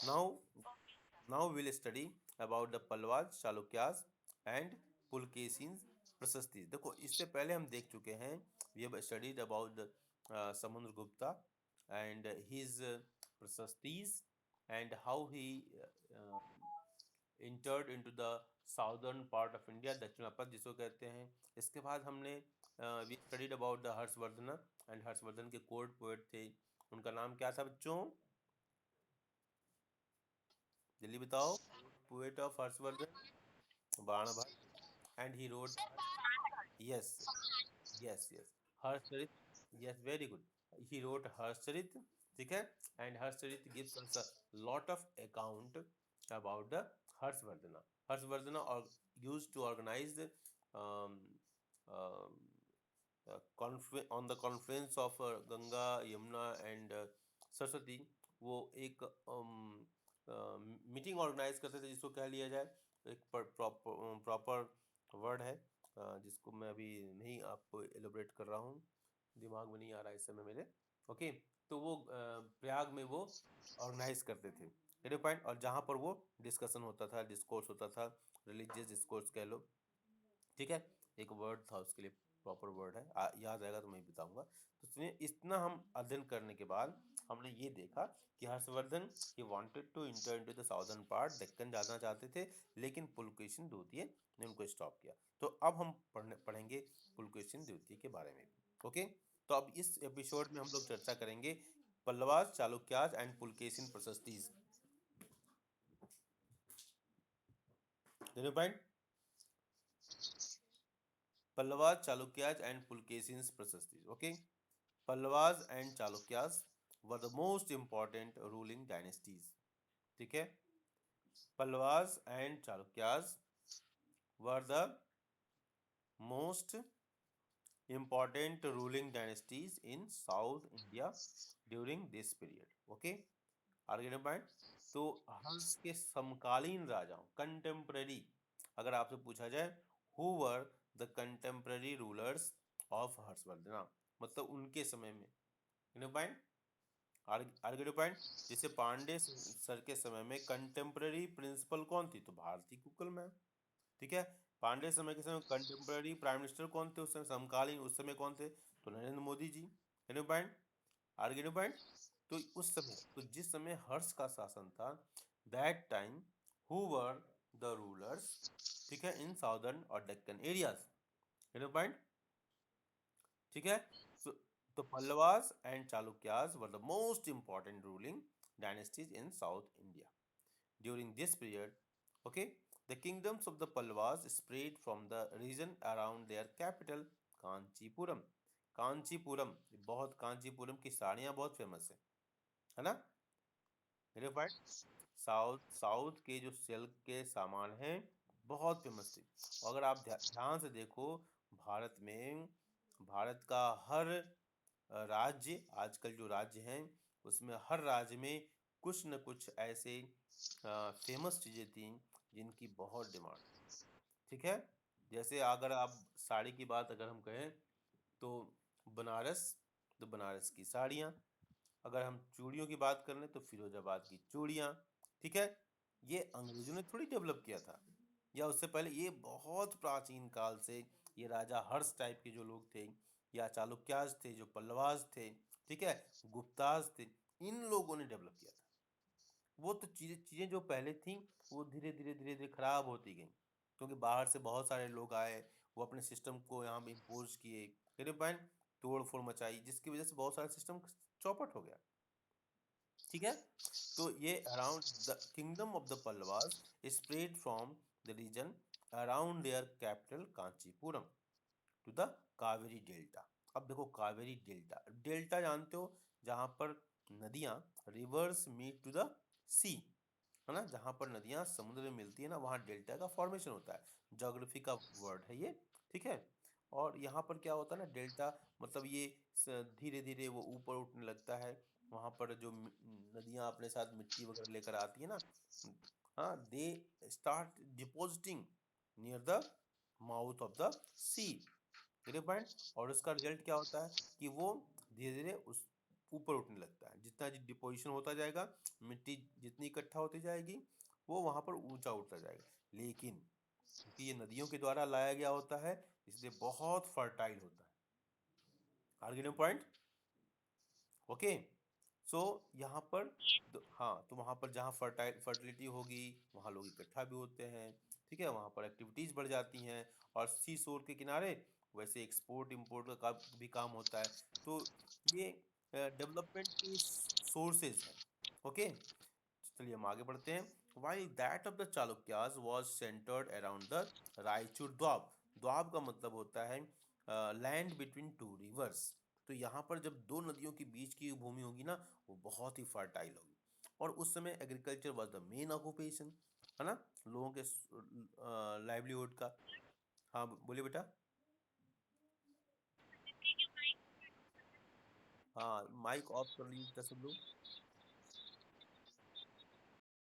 Now, now we'll study about the Palwas, Chalukyas and Pulkesin's प्रशस्ति। देखो इससे पहले हम देख चुके हैं, we have studied about the Samudragupta and his प्रशस्तिs and how he uh, entered into the southern part of India, Dakshinapatha जिसको कहते हैं। इसके बाद हमने we studied about the Harshvardhan and Harshvardhan के कोर्ट पोएट थे, उनका नाम क्या था बच्चों? जल्दी बताओ। Poet of Harshavardhan Banabhatta and he wrote yes yes Harshacharita yes very good he wrote Harshacharita ठीक है and Harshacharita gives us a lot of account about the Harshavardhan Harshavardhan और used to organise on the confluence of Ganga Yamuna and Saraswati वो एक मीटिंग ऑर्गेनाइज करते थे जिसको कह लिया जाए एक प्रॉपर वर्ड है जिसको मैं अभी नहीं आपको एलोबरेट कर रहा हूँ, दिमाग में नहीं आ रहा इस समय मेरे। ओके, तो वो प्रयाग में वो ऑर्गेनाइज करते थे ये पॉइंट, और जहाँ पर वो डिस्कशन होता था, डिस्कोर्स होता था, रिलीजियस डिस्कोर्स कह लो, ठीक है। एक वर्ड था उसके लिए, प्रॉपर वर्ड है, याद आएगा तो मैं बताऊंगा। तो सुनिए, इतना हम अध्ययन करने के बाद हमने ये देखा कि Harshvardhan he wanted to enter into the southern part, Deccan जाना चाहते थे, लेकिन पुलकेशिन द्वितीय ने उनको स्टॉप किया। तो अब हम पढ़ेंगे पुलकेशिन द्वितीय के बारे में। ओके, तो अब इस एपिसोड में हम लोग चर्चा करेंगे Pallavas, Chalukyas and Pulakeshin prashastis. Point Pallavas, Chalukyas and Pulkesin's प्रशस्ति। Okay, Pallavas and Chalukyas were the most important ruling dynasties. ठीक है, Pallavas and Chalukyas were the most important ruling dynasties in South India during this period. Okay, आगे point. तो हर्ष के समकालीन राजाओं, contemporary, अगर आपसे पूछा जाए who were the contemporary rulers of Harshvardhan, मतलब उनके समय में पॉइंट आर्ग्यू पॉइंट। जैसे पांडे सर के समय में कंटेम्पररी प्रिंसिपल कौन थी? तो भारती कुकल मैम, ठीक है। पांडे समय के समय कंटेम्पररी प्राइम मिनिस्टर कौन थे उस समय, समकालीन उस समय कौन थे? तो Narendra Modi ji. Point argue point. तो उस समय, तो जिस समय हर्ष का शासन था, that time who were the rulers, ठीक है, इन साउदर्न और डेक्कन एरियाज। पॉइंट, ठीक है। तो Pallavas and Chalukyas were the most important ruling dynasties in south India during this period. Okay, the kingdoms of the Pallavas spread from the region around their capital Kanchipuram. Kanchipuram बहुत, कांचीपुरम की साड़ियाँ बहुत फेमस है ना। मेरे पॉइंट, साउथ साउथ के जो सिल्क के सामान हैं बहुत फेमस थे। अगर आप ध्यान से देखो, भारत में, भारत का हर राज्य, आजकल जो राज्य हैं उसमें हर राज्य में कुछ न कुछ ऐसे फेमस चीज़ें थी जिनकी बहुत डिमांड, ठीक है। जैसे अगर आप साड़ी की बात अगर हम कहें तो बनारस, तो बनारस की साड़ियाँ, अगर हम चूड़ियों की बात कर लें तो फिरोजाबाद की चूड़ियाँ, ठीक है। ये अंग्रेजों ने थोड़ी डेवलप किया था, या उससे पहले ये बहुत प्राचीन काल से ये राजा हर्ष टाइप के जो लोग थे, या चालुक्याज थे, जो पल्लवाज थे, ठीक है, गुप्ताज थे, इन लोगों ने डेवलप किया था। वो तो चीज़ें जो पहले थी वो धीरे धीरे धीरे धीरे खराब होती गई, क्योंकि बाहर से बहुत सारे लोग आए, वो अपने सिस्टम को यहाँ पे इम्पोज किए, फिर पॉइंट तोड़ फोड़ मचाई, जिसकी वजह से बहुत सारा सिस्टम चौपट हो गया, ठीक है। तो ये around the kingdom of the Pallavas spread from the region around their capital Kanchipuram to the Kaveri delta. अब देखो कावेरी डेल्टा, डेल्टा जानते हो, जहां पर नदियां, रिवर्स मीट टू द सी, है ना, जहां पर नदियां समुद्र में मिलती है ना, वहां डेल्टा का फॉर्मेशन होता है। ज्योग्राफी का वर्ड है ये, ठीक है। और यहाँ पर क्या होता है ना, डेल्टा मतलब ये धीरे धीरे वो ऊपर उठने लगता है, वहां पर जो नदियां अपने साथ मिट्टी वगैरह लेकर आती है ना, हाँ, they start depositing near the mouth of the sea, point. और उसका रिजल्ट क्या होता है कि वो धीरे धीरे उस ऊपर उठने लगता है। जितना डिपोजिशन होता जाएगा, मिट्टी जितनी इकट्ठा होती जाएगी, वो वहाँ पर ऊंचा उठता जाएगा। लेकिन क्योंकि ये नदियों के द्वारा लाया गया होता है, इसलिए बहुत फर्टाइल होता है। Are getting point? Okay. So यहाँ पर हाँ, तो वहाँ पर जहाँ फर्टिलिटी होगी, वहाँ लोग इकट्ठा भी होते हैं। ठीक है, वहाँ पर एक्टिविटीज़ बढ़ जाती हैं। और सी शोर के किनारे वैसे एक्सपोर्ट इम्पोर्ट का भी काम होता है। तो ये डेवलपमेंट की सोर्सेज हैं। ओके, चलिए हम आगे बढ़ते हैं। While that of the Chalukyas was centred around the Raichur doab. Doab का मतलब होता है लैंड बिटवीन टू रिवर्स। तो यहाँ पर जब दो नदियों के बीच की भूमि होगी ना, वो बहुत ही फर्टाइल होगी। और उस समय agriculture was the main occupation, है ना, लोगों के लाइवलीहुड का। हाँ बोलिए बेटा। हाँ, माइक ऑफ कर लीजिए सब लोग।